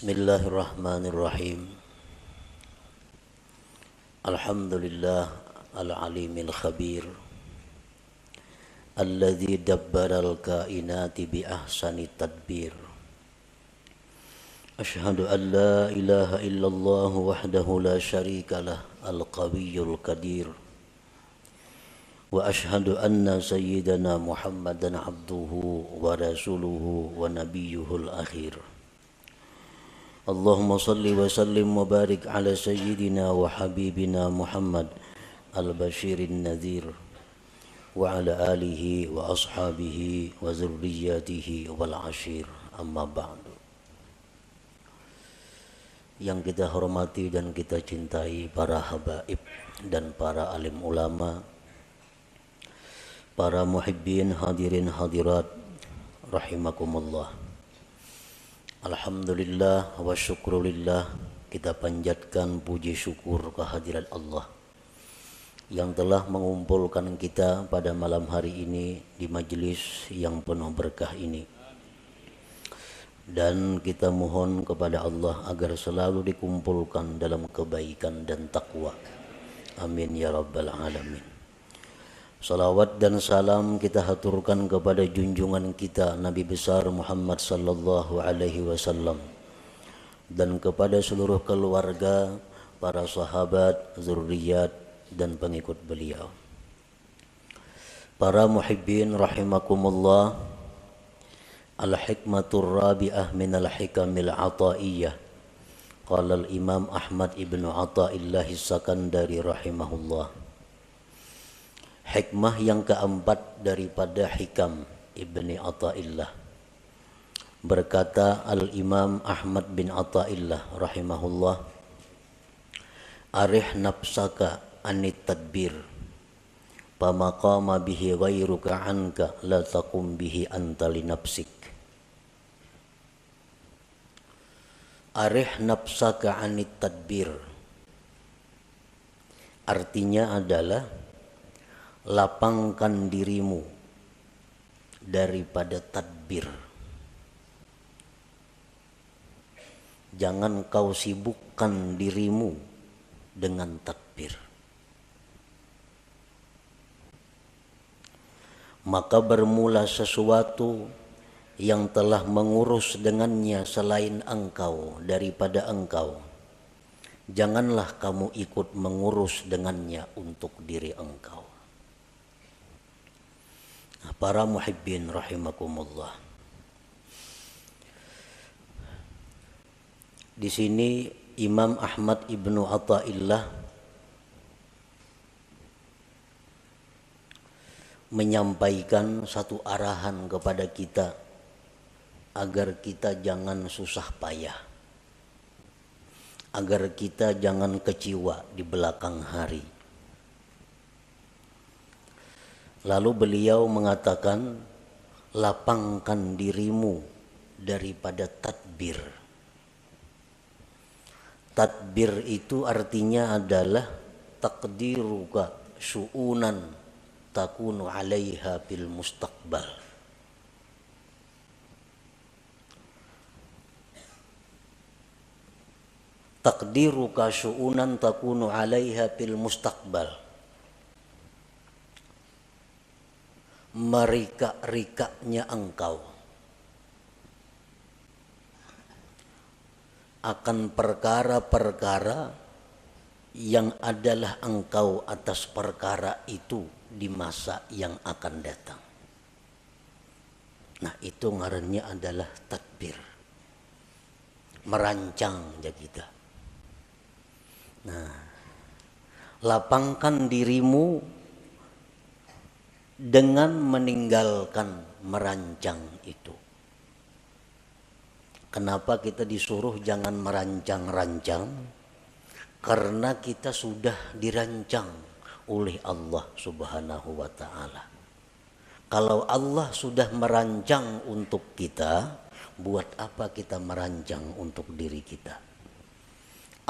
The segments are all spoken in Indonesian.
Bismillahirrahmanirrahim. Alhamdulillah al-alimil khabir alladzi dabbaral kainati bi ahsani tadbir. Ashhadu an la ilaha illallah wahdahu la syarika lah al-qawiyyul qadir. Wa ashhadu anna sayyidana Muhammadan abduhu wa rasuluhu wa nabiyyuhul akhir. Allahumma salli wa sallim wa barik ala sayyidina wa habibina Muhammad al-bashirin nadhir wa ala alihi wa ashabihi wa zurriyatihi wal ashir, amma ba'du. Yang kita hormati dan kita cintai para habaib dan para alim ulama, para muhibbin hadirin hadirat rahimakumullah. Alhamdulillah wa syukrulillah, kita panjatkan puji syukur kehadirat Allah yang telah mengumpulkan kita pada malam hari ini di majelis yang penuh berkah ini. Dan kita mohon kepada Allah agar selalu dikumpulkan dalam kebaikan dan takwa. Amin ya rabbal alamin. Salawat dan salam kita haturkan kepada junjungan kita Nabi besar Muhammad sallallahu alaihi wasallam dan kepada seluruh keluarga, para sahabat, zurriyat dan pengikut beliau. Para muhibbin rahimakumullah, al-hikmatur rabi'ah minal hikamil ataiyah. Qala al-Imam Ahmad ibnu Athaillah as-Sakandari rahimahullah. Hikmah yang keempat daripada hikam Ibni Athaillah. Berkata Al-Imam Ahmad bin Athaillah rahimahullah, arih nafsaka anit tadbir pamaqama bihi ghairuka anka la taqum bihi anta li nafsik. Arih nafsaka anit tadbir artinya adalah lapangkan dirimu daripada tadbir. Jangan kau sibukkan dirimu dengan tadbir. Maka bermula sesuatu yang telah mengurus dengannya selain engkau daripada engkau. Janganlah kamu ikut mengurus dengannya untuk diri engkau. Para muhibbin rahimakumullah. Di sini Imam Ahmad ibnu Athaillah menyampaikan satu arahan kepada kita agar kita jangan susah payah, agar kita jangan kecewa di belakang hari. Lalu beliau mengatakan, lapangkan dirimu daripada tadbir. Tadbir itu artinya adalah taqdiruka syu'unan takunu 'alaiha fil mustaqbal. Taqdiruka syu'unan takunu 'alaiha fil mustaqbal. Merika-rikanya engkau akan perkara-perkara yang adalah engkau atas perkara itu di masa yang akan datang. Nah, itu ngarannya adalah tadbir, merancang ya kita. Nah, lapangkan dirimu dengan meninggalkan merancang itu. Kenapa kita disuruh jangan merancang-rancang? Karena kita sudah dirancang oleh Allah Subhanahu wa ta'ala. Kalau Allah sudah merancang untuk kita, buat apa kita merancang untuk diri kita?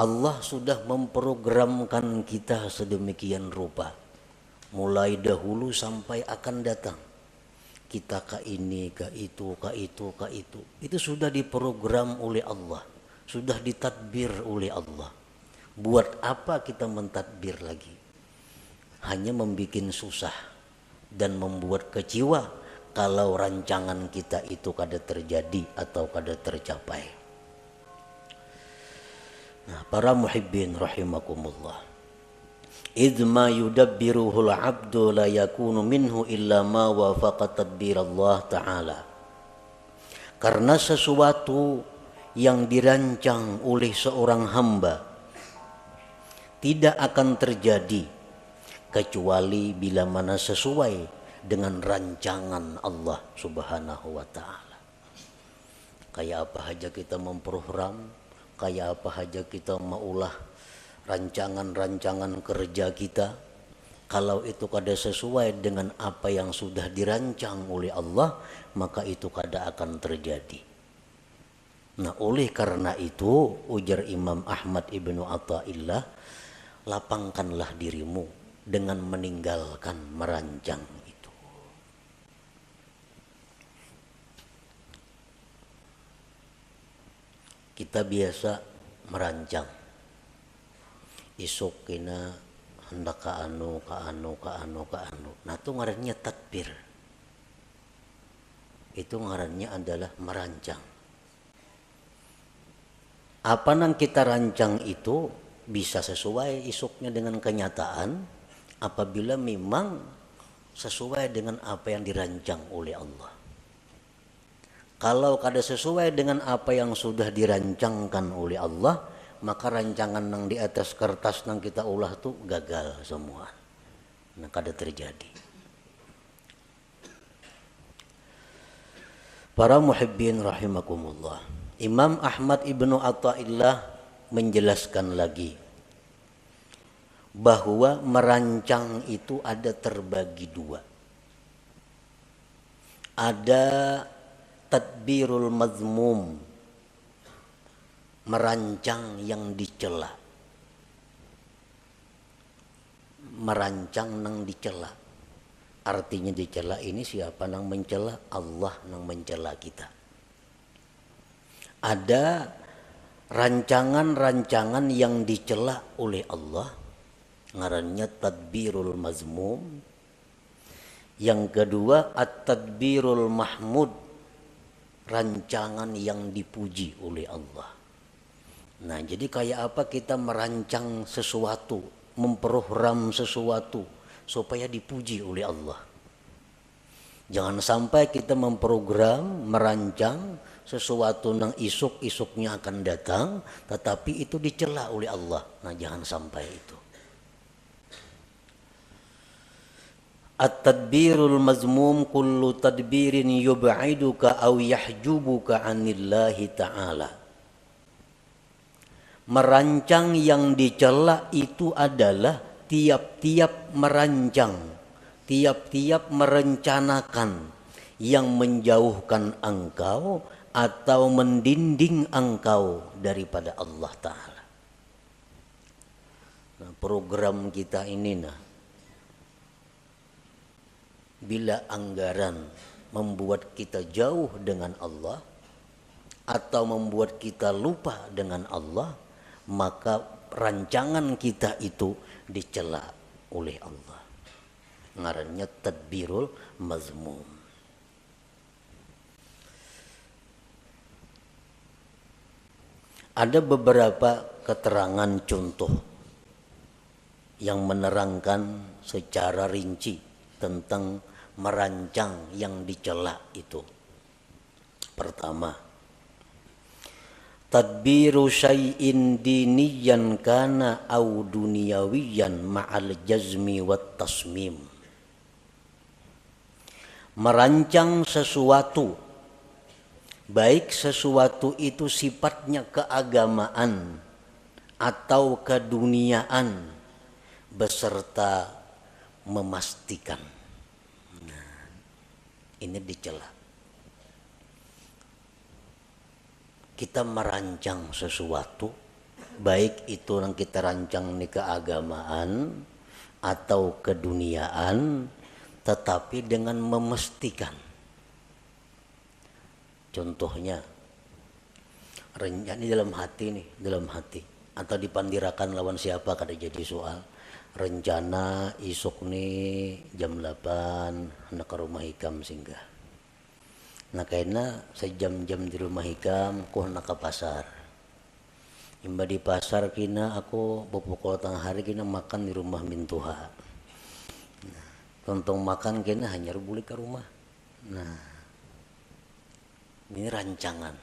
Allah sudah memprogramkan kita sedemikian rupa, mulai dahulu sampai akan datang. Kita ke ini, ke itu, ke itu, ke itu. Itu sudah diprogram oleh Allah. sudah ditadbir oleh Allah. Buat apa kita mentadbir lagi? Hanya membuat susah dan membuat kecewa kalau rancangan kita itu kada terjadi atau kada tercapai. Nah, para muhibbin rahimakumullah. Idma yudabbiruhul abdu la yakunu minhu illa ma wafaqa tadbir Allah Ta'ala. Karena sesuatu yang dirancang oleh seorang hamba tidak akan terjadi kecuali bila mana sesuai dengan rancangan Allah Subhanahu wa Ta'ala. Kayak apa aja kita memprogram, kayak apa aja kita maulah rancangan-rancangan kerja kita, kalau itu kada sesuai dengan apa yang sudah dirancang oleh Allah, maka itu kada akan terjadi. Nah, oleh karena itu ujar Imam Ahmad ibnu Athaillah, lapangkanlah dirimu dengan meninggalkan merancang itu. Kita biasa merancang, isuk kena hendak ka anu. Nah, itu ngarannya tadbir. Itu ngarannya adalah merancang. Apa yang kita rancang itu bisa sesuai isuknya dengan kenyataan apabila memang sesuai dengan apa yang dirancang oleh Allah. Kalau kada sesuai dengan apa yang sudah dirancangkan oleh Allah, maka rancangan yang di atas kertas yang kita ulah tuh gagal semua. Nah, kada terjadi. Para muhibbin rahimakumullah. Imam Ahmad ibnu Athaillah menjelaskan lagi bahwa merancang itu ada terbagi dua. Ada tadbirul mazmum, merancang yang dicela. Merancang yang dicela. Artinya dicela ini siapa yang mencela? Allah yang mencela kita. Ada rancangan-rancangan yang dicela oleh Allah, ngarannya tadbirul mazmum. Yang kedua at-tadbirul mahmud, rancangan yang dipuji oleh Allah. Nah, jadi kayak apa kita merancang sesuatu, memprogram sesuatu supaya dipuji oleh Allah. Jangan sampai kita memprogram, merancang sesuatu yang isuk-isuknya akan datang, tetapi itu dicela oleh Allah. Nah, jangan sampai itu. At-tadbirul mazmum kullu tadbirin yub'iduka aw yahjubuka 'anillahi ta'ala. Merancang yang dicela itu adalah tiap-tiap merancang, tiap-tiap merencanakan yang menjauhkan engkau atau mendinding engkau daripada Allah Ta'ala. Nah, program kita ini bila anggaran membuat kita jauh dengan Allah atau membuat kita lupa dengan Allah, maka rancangan kita itu dicela oleh Allah. Ngarannya tadbirul mazmum. Ada beberapa keterangan contoh yang menerangkan secara rinci tentang merancang yang dicela itu. Pertama, tadbiru syai'in diniyan kana au duniyawiyan ma'al jazmi wat tasmim. Merancang sesuatu, baik sesuatu itu sifatnya keagamaan atau keduniaan, beserta memastikan. Nah, ini dicela. Kita merancang sesuatu, baik itu yang kita rancang ini keagamaan atau keduniaan, tetapi dengan memastikan. Contohnya, Ini dalam hati nih, dalam hati. Atau dipandirakan lawan siapa kada jadi soal. Rencana isuk nih jam 8 hendak ke rumah Hikam singgah. Nah karena sejam-jam di rumah Hikam aku hendak ke pasar. Imba di pasar kina aku pukul tengah hari kina makan di rumah Mintuha. Tontong makan kina hanya balik ke rumah. Nah ini rancangan.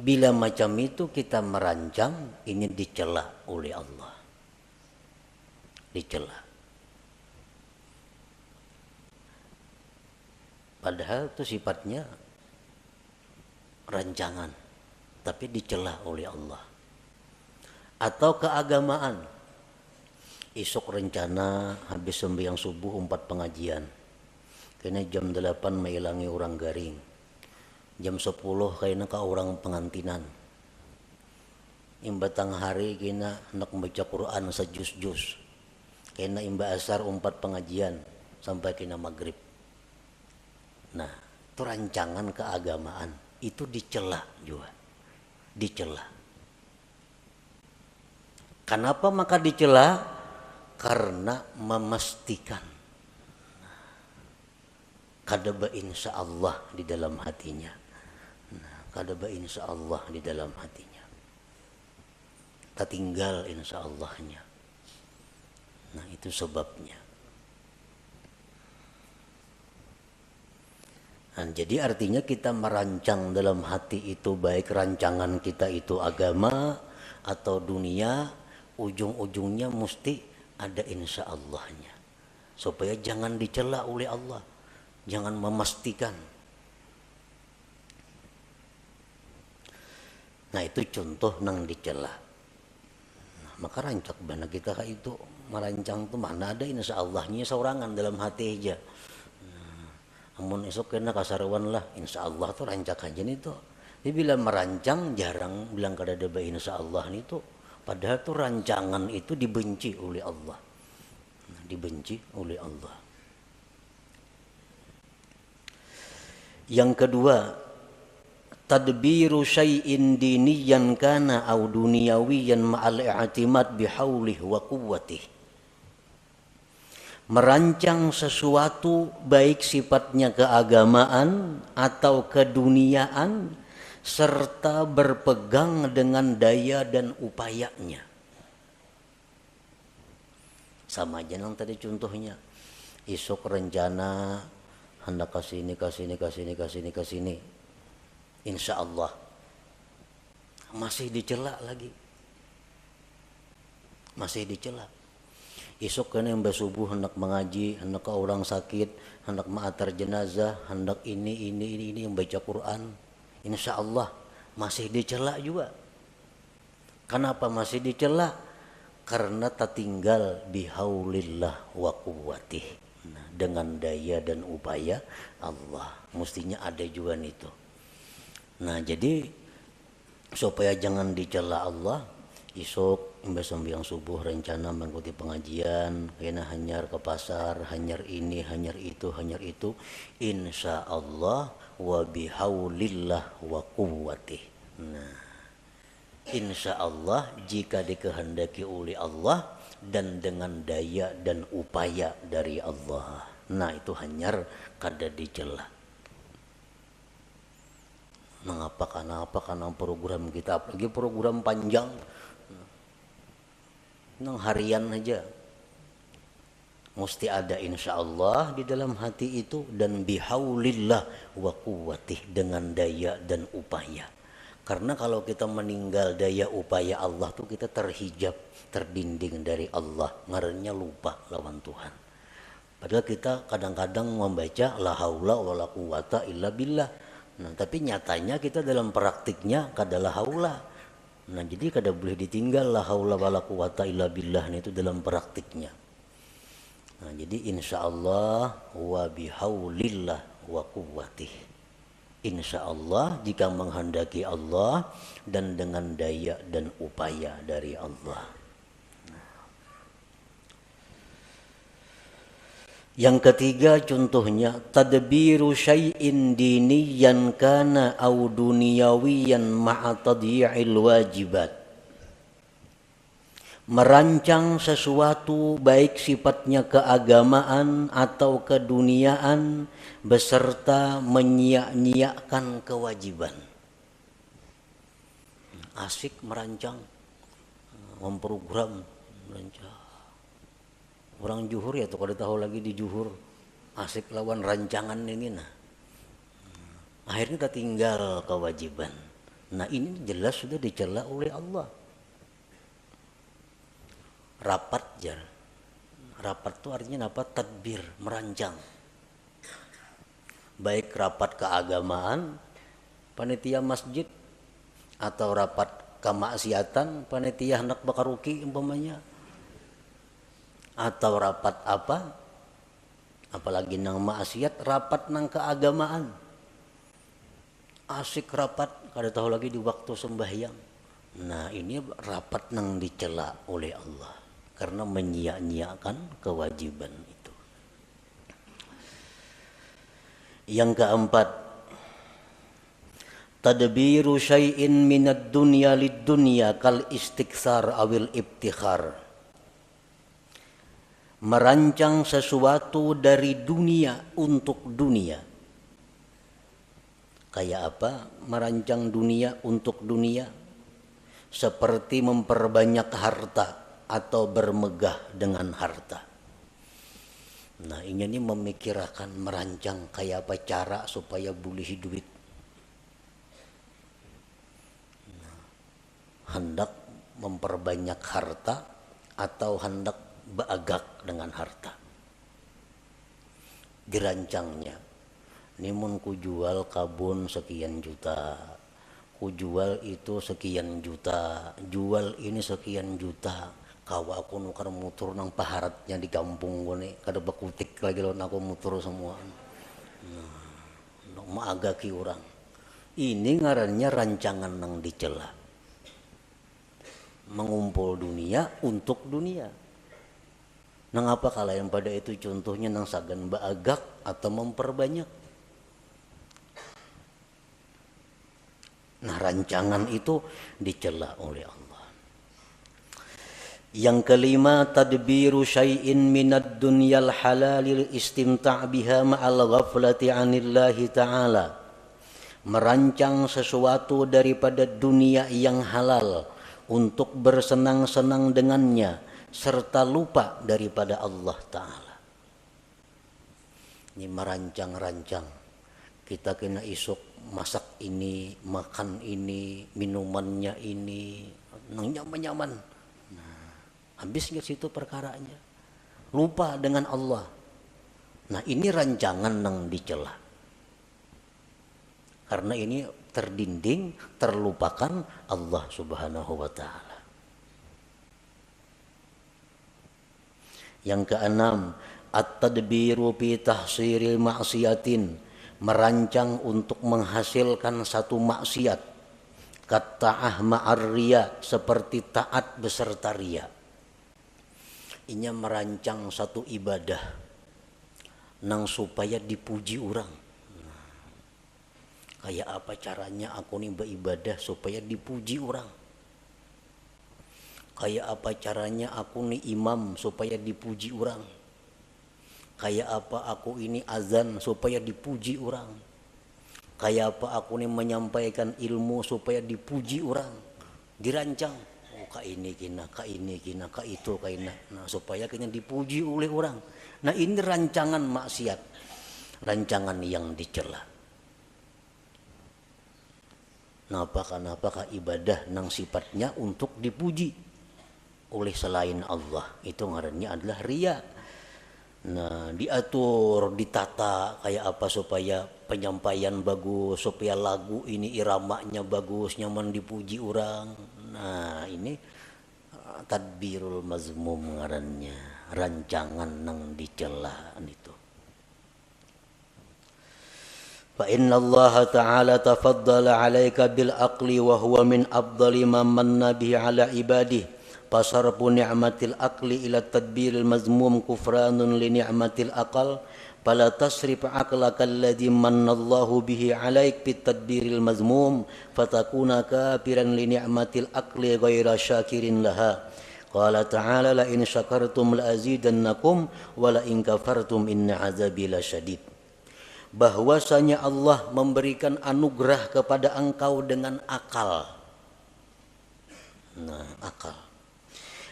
Bila macam itu kita merancang, ini dicela oleh Allah. Dicela. Padahal itu sifatnya rancangan, tapi dicela oleh Allah. Atau keagamaan. Esok rencana habis sembahyang subuh 4 pengajian. Kena jam 8 mailangi orang garing. Jam 10 kayaknya ke orang pengantinan. Imba tang hari kena nak membaca Quran sejus-jus. Kena imba asar 4 pengajian sampai kena maghrib. Nah, itu rancangan keagamaan. Itu dicela juga. Dicela. Kenapa maka dicela? Karena memastikan kadaba insya Allah di dalam hatinya. Kadaba insya Allah di dalam hatinya. Tertinggal insya Allahnya. Nah itu sebabnya. Nah, jadi artinya kita merancang dalam hati itu baik rancangan kita itu agama atau dunia, ujung-ujungnya mesti ada insya Allahnya. Supaya jangan dicela oleh Allah. Jangan memastikan. Nah itu contoh nang dicela. Nah, maka rancak bana kita itu merancang tuh mana ada insya Allahnya seorangan dalam hati aja. Amun esok kena kasarawan lah insya Allah tuh rancak aja nih tuh. Jadi bila merancang jarang bilang kada ada insya Allah nih tuh. Padahal tuh rancangan itu dibenci oleh Allah. Dibenci oleh Allah. Yang kedua, tadbiru syai'in diniyan kana au duniyawiyan ma'al i'timad bihaulih wa quwwatih. Merancang sesuatu baik sifatnya keagamaan atau keduniaan serta berpegang dengan daya dan upayanya. Sama aja nang tadi contohnya. Isuk rencana hendak kasini. Insya Allah. Masih dicela lagi. Masih dicela. Isuk kena yang subuh hendak mengaji, hendak ke orang sakit, hendak ma'atar jenazah, hendak ini yang baca Quran. Insya Allah masih dicela juga. Kenapa masih dicela? Karena tertinggal bihaulillah wa quwwatih. Nah, dengan daya dan upaya Allah. Mestinya ada juga itu. Nah jadi supaya jangan dicela Allah, isuk imbas sembahyang subuh rencana mengikuti pengajian, kena hanyar ke pasar, hanyar ini, hanyar itu, insya Allah wa bihaulillah wa quwwatih. Nah, insya Allah jika dikehendaki oleh Allah dan dengan daya dan upaya dari Allah. Nah itu hanyar kada dicela. Mengapa karena program kita, apalagi program panjang, nang harian aja, mesti ada insya Allah di dalam hati itu dan bihaulillah wa quwwatih dengan daya dan upaya. Karena kalau kita meninggal daya upaya Allah tuh kita terhijab, terdinding dari Allah, ngarannya lupa lawan Tuhan. Padahal kita kadang-kadang membaca la haula wala quwata illa billah. Nah, tapi nyatanya kita dalam praktiknya kada la haula. Nah, jadi kada boleh ditinggal la haula wala quwata illa billah itu dalam praktiknya. Nah, jadi insya Allah wa bihaulillah wa quwwatih. Insya Allah jika menghendaki Allah dan dengan daya dan upaya dari Allah. Yang ketiga contohnya tadbiru syai'in diniyan kana au duniyawiyan ma'a tadyi'il wajibat. Merancang sesuatu baik sifatnya keagamaan atau keduniaan beserta menyia-nyiakan kewajiban. Asik merancang, memprogram, merancang. Orang Juhur ya tuh kalau tahu lagi di Juhur asik lawan rancangan ini nah. Akhirnya kita tinggal kewajiban. Nah ini jelas sudah dicela oleh Allah. Rapat jar. Rapat itu artinya apa? Tadbir, merancang. Baik rapat keagamaan, panitia masjid, atau rapat kemaksiatan, panitia hendak bakaruki umpamanya, atau rapat apa? Apalagi nang maksiat, rapat nang keagamaan. Asik rapat, kada tahu lagi di waktu sembahyang. Nah ini rapat nang dicela oleh Allah. Karena menyia-nyiakan kewajiban itu. Yang keempat, tadbiru syai'in minad dunya lid dunya kal istikthar awil ibtikhar. Merancang sesuatu dari dunia untuk dunia. Kayak apa? Merancang dunia untuk dunia. Seperti memperbanyak harta atau bermegah dengan harta. Nah ini memikirkan, merancang kayak apa cara supaya boleh duit. Nah, hendak memperbanyak harta atau hendak beagak dengan harta. Dirancangnya. Ini mun ku jual kabun sekian juta. Ku jual itu sekian juta. Jual ini sekian juta. Kawa aku nukar mutur nang paharatnya di kampung gue nih, kada bakutik lagi lawan aku mutur semua. Nah, maagaki orang. Ini ngarannya rancangan nang dicela. Mengumpul dunia untuk dunia. Nang apa kalayan pada itu contohnya nang sagan baagak atau memperbanyak. Nah rancangan itu dicela oleh Allah. Yang kelima, tadbiru syai'in minad dunyal halalil istimta' biha ma'al ghaflati 'anillahi ta'ala. Merancang sesuatu daripada dunia yang halal untuk bersenang-senang dengannya serta lupa daripada Allah Ta'ala. Ini merancang-rancang. Kita kena isuk masak ini, makan ini, minumannya ini, nyaman-nyaman. Habis nggak situ perkaranya, lupa dengan Allah. Nah ini rancangan yang dicela. Karena ini terdinding, terlupakan Allah Subhanahu wa Ta'ala. Yang keenam, at-tadbiru fi tahsiril maksiatin, merancang untuk menghasilkan satu maksiat. Katta'ah ma'ar riya, seperti taat beserta riya. Inya merancang satu ibadah nang supaya dipuji orang. Nah, kayak apa caranya aku nih beribadah supaya dipuji orang? Kayak apa caranya aku nih imam supaya dipuji orang? Kayak apa aku ini azan supaya dipuji orang? Kayak apa aku nih menyampaikan ilmu supaya dipuji orang? Dirancang. Ka ini kina, ka ini kina, ka itu kina. Nah, supaya kena dipuji oleh orang. Nah, ini rancangan maksiat. Rancangan yang dicela. Kenapa ibadah nang sifatnya untuk dipuji oleh selain Allah. Itu ngarannya adalah riya. Nah, diatur, ditata kayak apa supaya penyampaian bagus, supaya lagu ini iramanya bagus, nyaman dipuji orang. Nah, ini tadbirul mazmum ngarannya, rancangan nang dicela itu. Fa inna Allah Ta'ala tafaddala 'alaika bil aqli wa huwa min afdali man manna bihi 'ala ibadihi. Fasarfu ni'matil aqli ila tadbiril mazmum kufranun li ni'matil aqal. Fala tasrif aqlaka alladhi mannallahu bihi 'alaik bit tadbiril mazmum fatakuna kafiran li ni'matil aqli ghaira syakirin laha. Qala ta'ala la in syakartum la azidannakum wa la in kafartum inna 'adzabi lasyadid. Bahwasanya Allah memberikan anugerah kepada engkau dengan akal. Nah, akal.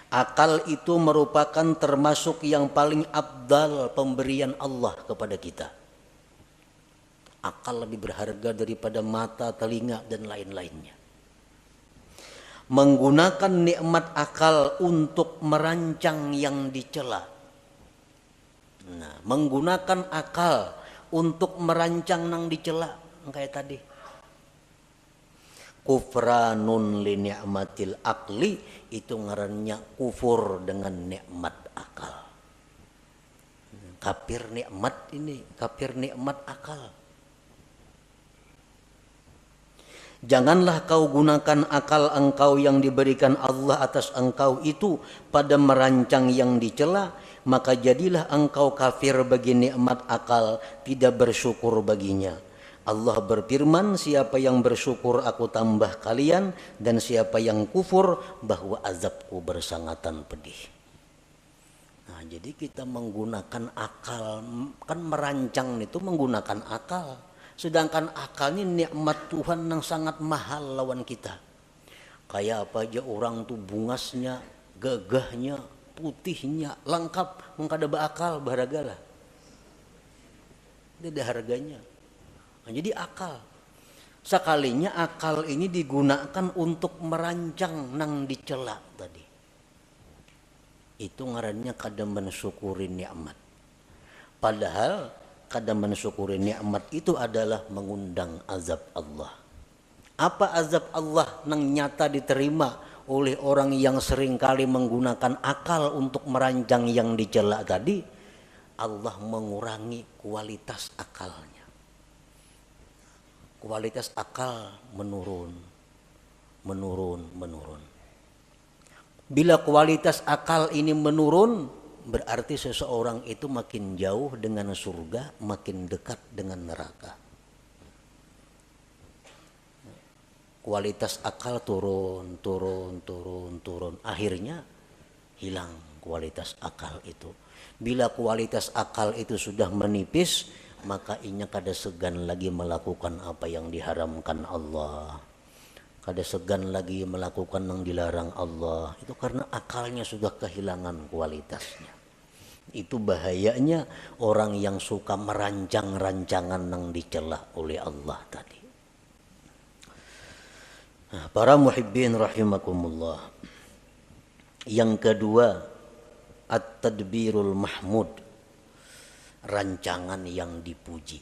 Akal itu merupakan termasuk yang paling abdal pemberian Allah kepada kita. Akal lebih berharga daripada mata, telinga, dan lain-lainnya. Menggunakan nikmat akal untuk merancang yang dicela. Nah, menggunakan akal untuk merancang yang dicela, kayak tadi. Kufranun li ni'matil akli, itu ngarannya kufur dengan nikmat akal. Kafir nikmat ini, kafir nikmat akal. Janganlah kau gunakan akal engkau yang diberikan Allah atas engkau itu pada merancang yang dicela, maka jadilah engkau kafir bagi nikmat akal, tidak bersyukur baginya. Allah berfirman, siapa yang bersyukur aku tambah kalian, dan siapa yang kufur bahwa azabku bersangatan pedih. Nah, jadi kita menggunakan akal, kan merancang itu menggunakan akal. Sedangkan akal ini nikmat Tuhan yang sangat mahal lawan kita. Kayak apa aja orang tuh bungasnya, gagahnya, putihnya, lengkap, mengkada beakal, berharga lah. Tidak ada harganya. Nah, jadi akal. Sekalinya akal ini digunakan untuk merancang nang dicela tadi. Itu ngarannya kada mensyukuri nikmat. Padahal kada mensyukuri nikmat itu adalah mengundang azab Allah. Apa azab Allah nang nyata diterima oleh orang yang seringkali menggunakan akal untuk merancang yang dicela tadi? Allah mengurangi kualitas akalnya. Kualitas akal menurun. Bila kualitas akal ini menurun, berarti seseorang itu makin jauh dengan surga, makin dekat dengan neraka. Kualitas akal turun. Akhirnya hilang kualitas akal itu. Bila kualitas akal itu sudah menipis, maka inya kada segan lagi melakukan apa yang diharamkan Allah. Kada segan lagi melakukan yang dilarang Allah. Itu karena akalnya sudah kehilangan kualitasnya. Itu bahayanya orang yang suka merancang rancangan yang dicela oleh Allah tadi. Nah, para muhibbin rahimakumullah. Yang kedua, at-tadbirul mahmud. Rancangan yang dipuji.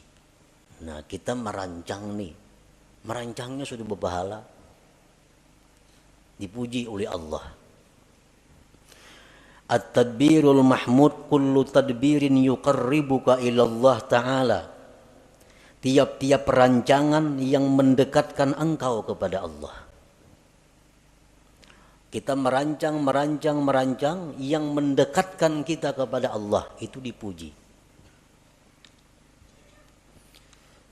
Nah, kita merancang nih. Merancangnya sudah berpahala. Dipuji oleh Allah. At-tadbirul mahmud kullu tadbirin yuqarribuka ila Allah Ta'ala. Tiap-tiap rancangan yang mendekatkan engkau kepada Allah. Kita merancang yang mendekatkan kita kepada Allah, itu dipuji.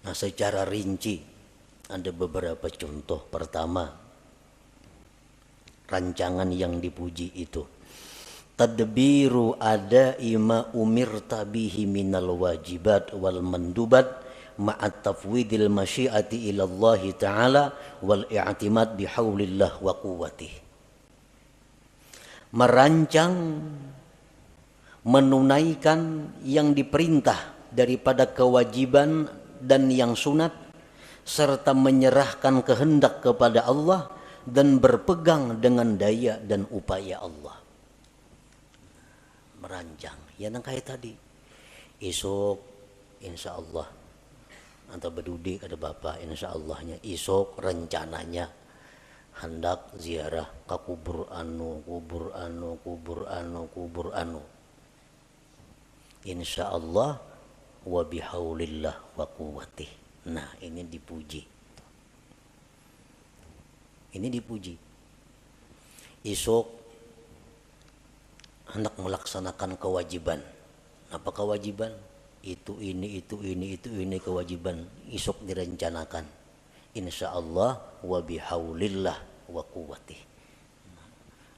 Nah, secara rinci ada beberapa contoh. Pertama, rancangan yang dipuji itu tadbiru ada ima umirta bihi minal wajibat wal mandubat ma'at tafwidil masyiati ilallahi ta'ala wal i'timad bihaulillah wa quwwatih. Merancang, menunaikan yang diperintah daripada kewajiban dan yang sunat, serta menyerahkan kehendak kepada Allah dan berpegang dengan daya dan upaya Allah. Merancang, ya nang kayak tadi. Esok insya Allah atau berdudi ada bapak, insya Allahnya esok rencananya hendak ziarah ke kubur anu. Insya Allah wa bihaulillah wa quwwatih. Nah, ini dipuji. Esok hendak melaksanakan kewajiban. Apa kewajiban? Itu ini kewajiban isuk direncanakan. Insyaallah wa bihaulillah wa quwwatih.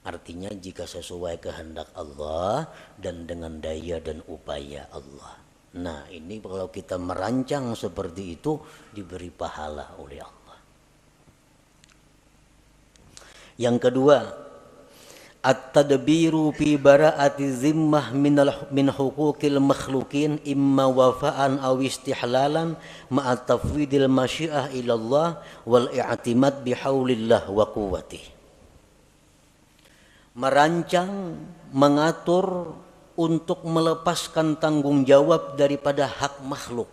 Artinya jika sesuai kehendak Allah dan dengan daya dan upaya Allah. Nah, ini kalau kita merancang seperti itu diberi pahala oleh Allah. Yang kedua, at-tadbiru fi bara'ati zimmah min huquqil makhluqin imma wafa'an aw istihlalan ma'a tafwidil masyiah ila Allah wal i'timad bihaulillah wa quwwatih. Merancang, mengatur untuk melepaskan tanggung jawab daripada hak makhluk.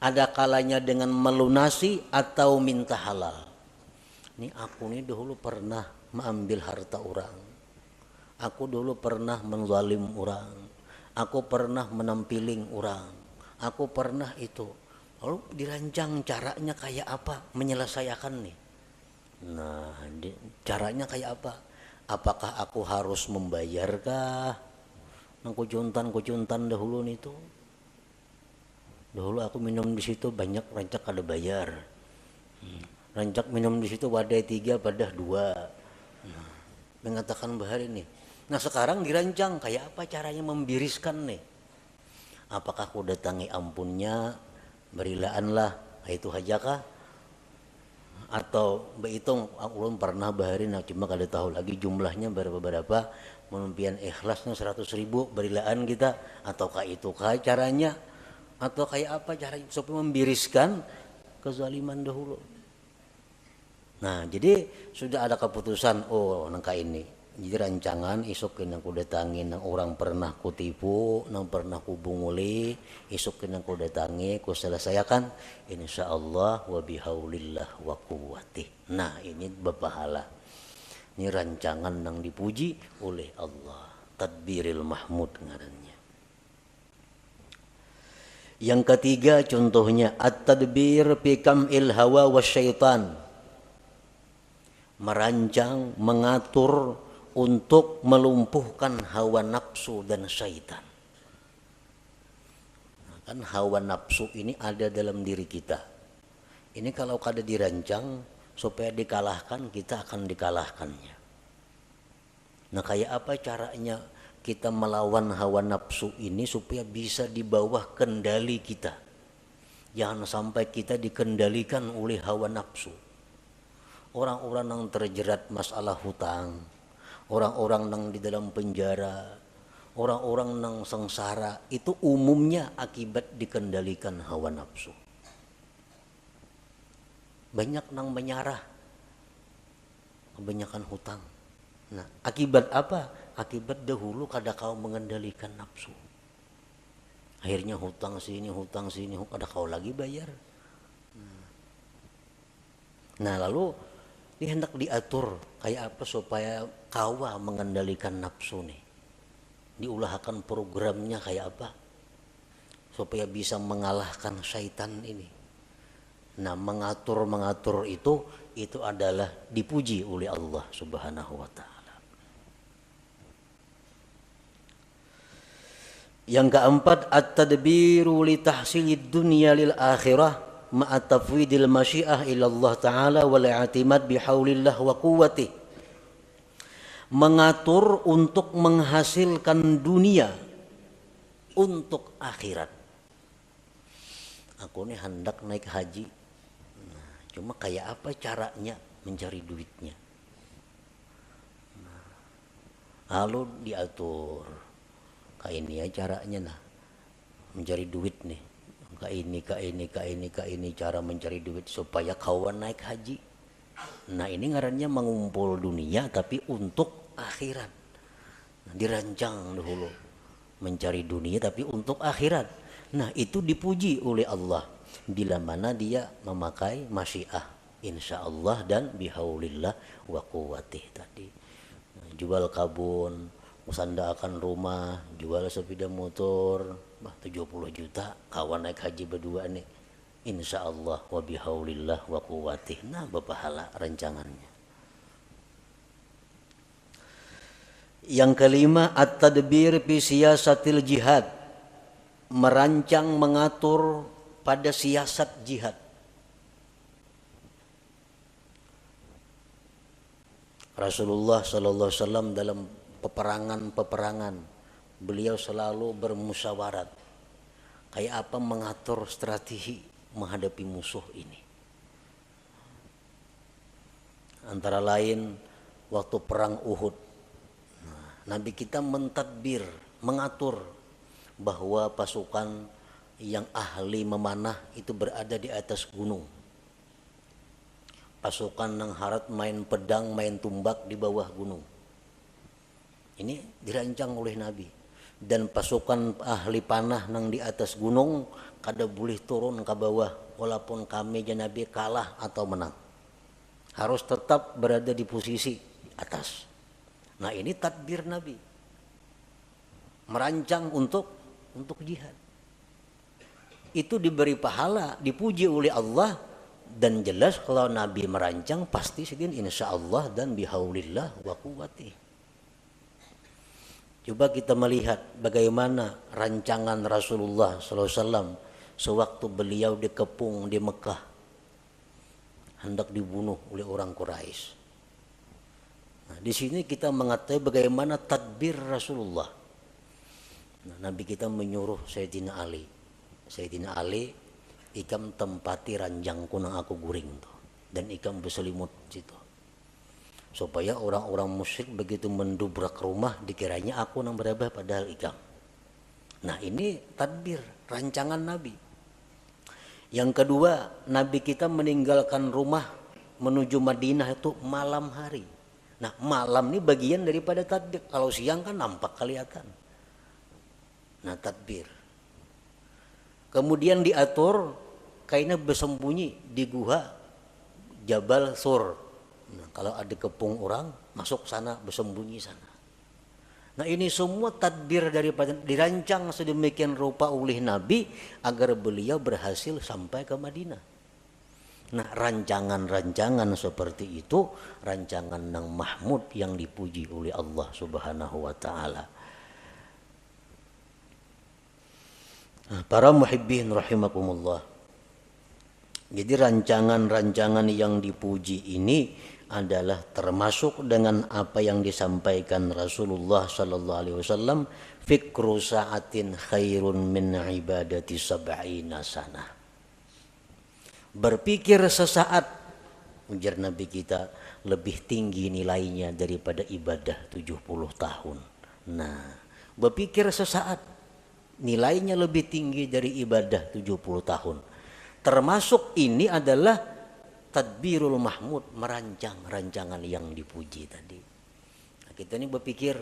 Ada kalanya dengan melunasi atau minta halal. Ini aku nih dulu pernah mengambil harta orang. Aku dulu pernah menzalim orang. Aku pernah menampiling orang. Aku pernah itu. Lalu dirancang caranya kayak apa menyelesaikan nih. Nah, caranya kayak apa? Apakah aku harus membayarkah? Nang kucuntan dahulu itu. Dahulu aku minum di situ banyak rancak ada bayar. Rancak minum di situ wadai 3 pada 2. Mengatakan bahar ini. Nah, sekarang dirancang kayak apa caranya membiriskan nih? Apakah aku datangi ampunnya, berilaanlah, itu hajakah? Atau behitung ulun pernah baharin cuma kada tahu lagi jumlahnya berapa menumpian ikhlasnya 100.000 berilaan kita, ataukah itu caranya, atau kayak apa caranya supaya membiriskan kezaliman dahulu. Nah, jadi sudah ada keputusan, oh nangka ini. Jadi rancangan isuk nang ku datangi nang orang pernah ku tipu, nang pernah ku bunguli, isuk nang ku datangi ku selesaikan insyaallah wa bihaulillah wa quwwatih. Nah, ini berpahala. Ini rancangan nang dipuji oleh Allah. Tadbiril mahmud ngarannya. Yang ketiga contohnya at-tadbir fi kam'il hawa wasyaitan. Merancang, mengatur untuk melumpuhkan hawa nafsu dan syaitan. Nah, kan hawa nafsu ini ada dalam diri kita. Ini kalau kada dirancang supaya dikalahkan, kita akan dikalahkannya. Nah, kayak apa caranya kita melawan hawa nafsu ini supaya bisa di bawah kendali kita? Jangan sampai kita dikendalikan oleh hawa nafsu. Orang-orang yang terjerat masalah hutang, orang-orang yang di dalam penjara, orang-orang yang sengsara, itu umumnya akibat dikendalikan hawa nafsu. Banyak yang menyarah, kebanyakan hutang. Nah, akibat apa? Akibat dahulu kada kau mengendalikan nafsu. Akhirnya hutang sini, kada kau lagi bayar. Nah, lalu ini hendak diatur kayak apa supaya kawa mengendalikan nafsu nih. Diulahkan programnya kayak apa supaya bisa mengalahkan syaitan ini. Nah, mengatur itu adalah dipuji oleh Allah Subhanahu wa taala. Yang keempat, at-tadbiru li tahsilid dunya lil akhirah ma'a tafwidil masyiah ila Allah taala wal i'timad bihaulillah wa quwwatih. Mengatur untuk menghasilkan dunia untuk akhirat. Aku ini hendak naik haji. Nah, cuma kayak apa caranya mencari duitnya? Nah, lalu diatur. Kayak ini ya caranya nah. Mencari duit nih. Ka ini cara mencari duit supaya kawan naik haji. Nah, ini ngarannya mengumpul dunia tapi untuk akhirat. Nah, dirancang dahulu mencari dunia tapi untuk akhirat. Nah, itu dipuji oleh Allah bila mana dia memakai masyiah insyaallah dan bihaulillah wa quwwatih tadi. Nah, jual kabun, usandakan rumah, jual sepeda motor, 70 juta kawan naik haji berdua nih. Insyaallah wa bihaulillah wa quwwatih. Nah, berpahala rancangannya. Yang kelima, at-tadbir fi siyasatil jihad, merancang mengatur pada siasat jihad. Rasulullah sallallahu alaihi wasallam dalam peperangan beliau selalu bermusyawarat kayak apa mengatur strategi menghadapi musuh ini. Antara lain waktu perang Uhud, Nabi kita mentadbir, mengatur bahwa pasukan yang ahli memanah itu berada di atas gunung. Pasukan yang harat main pedang, main tumbak di bawah gunung. Ini dirancang oleh Nabi. Dan pasukan ahli panah yang di atas gunung kada boleh turun ke bawah walaupun kami dan Nabi kalah atau menang. Harus tetap berada di posisi atas. Nah, ini tadbir Nabi. Merancang untuk jihad. Itu diberi pahala, dipuji oleh Allah. Dan jelas kalau Nabi merancang pasti sedin insya Allah dan bihaulillah wa quwwati. Coba kita melihat bagaimana rancangan Rasulullah SAW sewaktu beliau dikepung di Mekah, hendak dibunuh oleh orang Quraisy. Nah, di sini kita mengetahui bagaimana tadbir Rasulullah. Nah, Nabi kita menyuruh Sayyidina Ali, ikam tempati ranjangku nang aku guring tuh, dan ikam berselimut situ, supaya orang-orang musyrik begitu mendubrak rumah dikiranya aku nang berabah padahal ikam. Nah, ini tadbir rancangan Nabi. Yang kedua, Nabi kita meninggalkan rumah menuju Madinah itu malam hari. Nah, malam ini bagian daripada tadbir. Kalau siang kan nampak kelihatan. Nah, tadbir. Kemudian diatur kainnya bersembunyi di guha Jabal Sur. Nah, kalau ada kepung orang masuk sana, bersembunyi sana. Nah, ini semua tadbir daripada dirancang sedemikian rupa oleh Nabi agar beliau berhasil sampai ke Madinah. Nah, rancangan-rancangan seperti itu rancangan yang mahmud yang dipuji oleh Allah Subhanahu wa taala. Para muhibbin rahimakumullah. Jadi rancangan-rancangan yang dipuji ini adalah termasuk dengan apa yang disampaikan Rasulullah sallallahu alaihi wasallam, fikru sa'atin khairun min ibadati sab'ina sanah. Berpikir sesaat, ujar Nabi kita, lebih tinggi nilainya daripada ibadah 70 tahun. Nah, berpikir sesaat nilainya lebih tinggi dari ibadah 70 tahun. Termasuk ini adalah tadbirul mahmud, merancang rancangan yang dipuji tadi. Nah, kita ini berpikir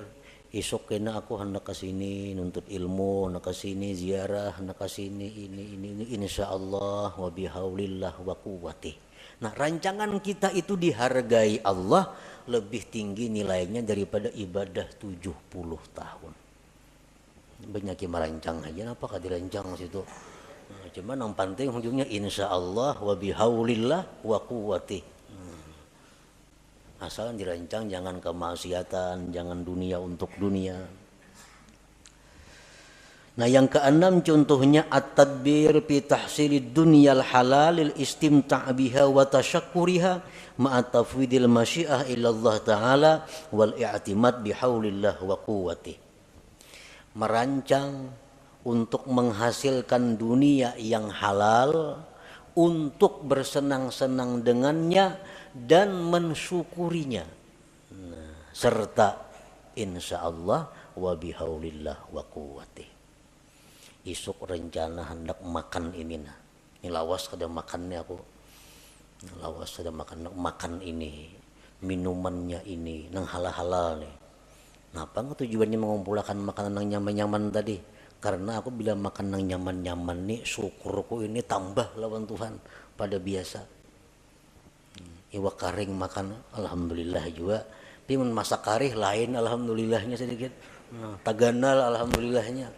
esok kena aku hendak ke sini nuntut ilmu, hendak ke sini ziarah, hendak ke sini ini insyaallah wa bihaulillah wa quwwati. Nah, rancangan kita itu dihargai Allah lebih tinggi nilainya daripada ibadah 70 tahun. Banyak yang merancang aja, apakah dirancang situ? Nah, cuman yang penting ujungnya insyaallah wa bihaulillah wa quwwati. Asal dirancang jangan kemaksiatan, jangan dunia untuk dunia. Nah, yang keenam contohnya at-tadbir fi tahsilid dunyal halalil istimta' biha wa tasyakkuriha ma'a tafwidil masyiah ila Allah taala wal i'timad bihaulillah wa quwwati. Merancang untuk menghasilkan dunia yang halal, untuk bersenang-senang dengannya dan mensyukurinya. Nah, serta insyaallah wa bihaulillah wa quwwati. Isuk rencana hendak makan ini nah. Ini lawas kada makannya aku. Lawas kada makan ini, minumannya ini nang halal-halal nih. Napa tujuannya mengumpulkan makanan yang nyaman-nyaman tadi? Karena aku bila makan yang nyaman-nyaman nih, syukurku ini tambah lawan Tuhan pada biasa. Iwa karing makan alhamdulillah juga. Tapi masak karih lain alhamdulillahnya sedikit. Nah, taganal alhamdulillahnya.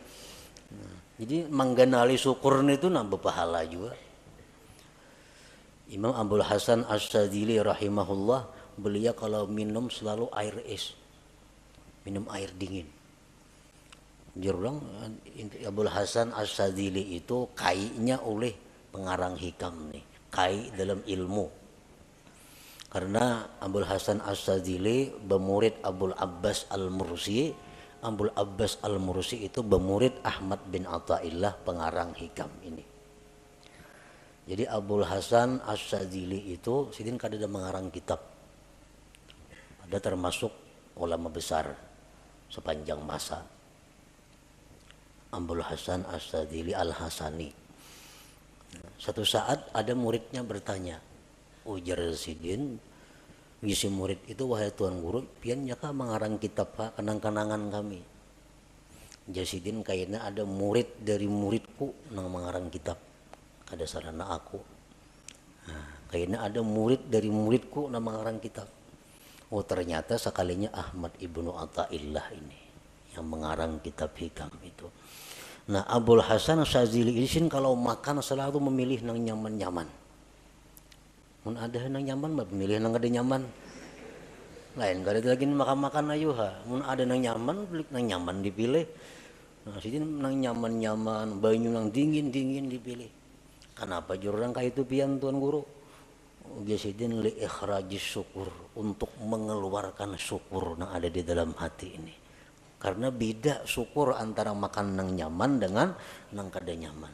Nah, jadi mengganali syukur itu nambah pahala juga. Imam Abdul Hasan As-Sadili rahimahullah, beliau kalau minum selalu air es. minum air dingin. Jurang Abul Hasan As-Sadzili itu kainya oleh pengarang hikam nih, kai dalam ilmu. Karena Abul Hasan As-Sadzili bermurid Abul Abbas Al-Mursi. Abul Abbas Al-Mursi itu bermurid Ahmad bin Athaillah pengarang hikam ini. Jadi Abul Hasan As-Sadzili itu sidin kada mengarang kitab. Ada termasuk ulama besar sepanjang masa. Abul Hasan As-Sadzili Al-Hasani. Satu saat ada muridnya bertanya, ujar sidin, ngisi murid itu, wahai tuan guru, pian nyaka mengarang kitab pak kenang-kenangan kami. Jasidin kayaknya ada murid dari muridku nang mengarang kitab, kada sarana aku. Nah, kayaknya ada murid dari muridku nang mengarang kitab. Oh ternyata sekalinya Ahmad ibnu Athaillah ini yang mengarang kitab hikam itu. Nah Abul Hasan Sadzili ini kalau makan selalu memilih nang nyaman-nyaman. Mun ada nang nyaman mah memilih nang ada nyaman. Lain kada lagi makan-makan ayo ha. Mun ada nang nyaman, beli nang nyaman dipilih. Nah sini nang nyaman-nyaman, banyu nang dingin-dingin dipilih. Kenapa jurang kayak itu pian tuan guru? Biasidin li ikhrajis syukur, untuk mengeluarkan syukur yang ada di dalam hati ini. Karena beda syukur antara makan nang nyaman dengan nang kada nyaman.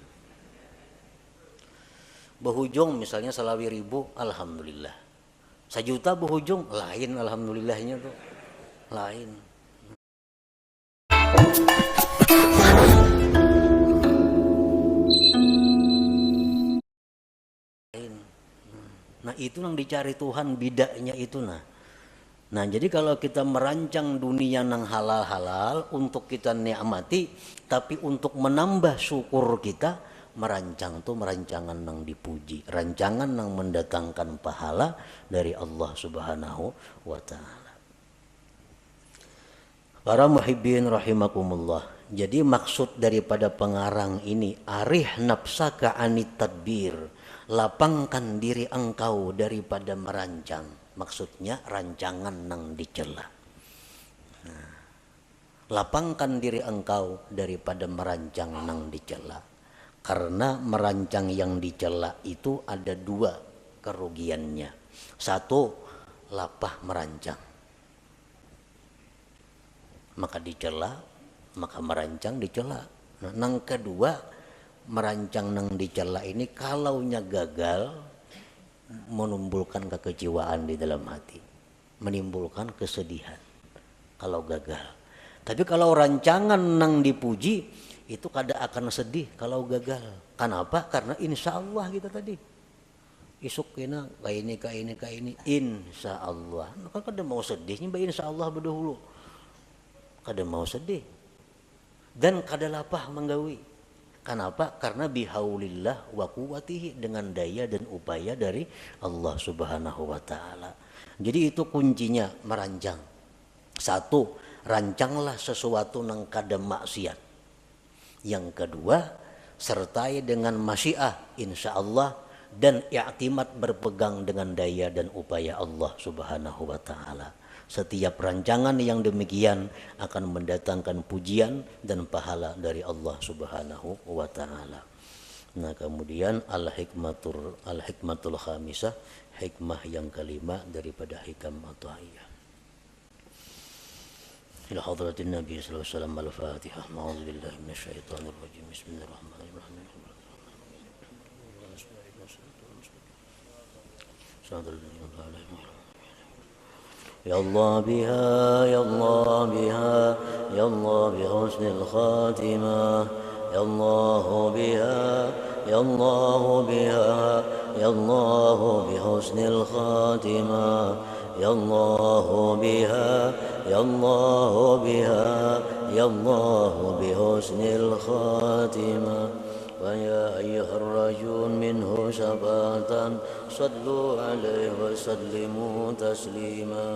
Behujung misalnya salawi ribu, alhamdulillah. 1 juta behujung, lain alhamdulillahnya tuh, lain. Nah itu yang dicari Tuhan, bidanya itu nah. Nah jadi kalau kita merancang dunia nang halal-halal untuk kita nikmati, tapi untuk menambah syukur kita, merancang tuh merancangan nang dipuji, rancangan nang mendatangkan pahala dari Allah Subhanahu wa taala. Para muhibbin rahimakumullah. Jadi maksud daripada pengarang ini, arih nafsaka anit tadbir, lapangkan diri engkau daripada merancang. Maksudnya rancangan nang dicela. Nah, lapangkan diri engkau daripada merancang nang dicela. Karena merancang yang dicela itu ada 2 kerugiannya. 1, lapah merancang. Maka dicela, maka merancang dicela. Nah, nang kedua, merancang nang dicela ini kalaunya gagal, menimbulkan kekecewaan di dalam hati, menimbulkan kesedihan kalau gagal. Tapi kalau rancangan nang dipuji itu kada akan sedih kalau gagal. Kenapa? Karena insya Allah kita tadi isuk kena kayak ini insya Allah. Kan kada mau sedihnya, insya Allah berdahulu. Kada mau sedih dan kada lapah menggawi. Kenapa? Karena bihaulillah wa quwwatihi, dengan daya dan upaya dari Allah Subhanahu wa taala. Jadi itu kuncinya merancang. 1, rancanglah sesuatu nang kada maksiat. Yang kedua, sertai dengan masyiah insyaallah dan i'timad berpegang dengan daya dan upaya Allah Subhanahu wa taala. Setiap rancangan yang demikian akan mendatangkan pujian dan pahala dari Allah Subhanahu wa taala. Nah, kemudian al-hikmatul khamisah, hikmah yang kelima daripada hikam Athaiyah. Ila hadratin Nabi sallallahu alaihi wasallam, al-Fatihah. A'udzu billahi minasyaitonir rajim. Bismillahirrahmanirrahim. يا الله بها يا الله بها يا الله بحسن الخاتمة يا الله بها يا الله بها يا الله بحسن الخاتمة يا الله بها يا الله بها يا الله بحسن الخاتمة ويا أيها الرجل منه شفاعة صلوا عليه وسلموا تسليما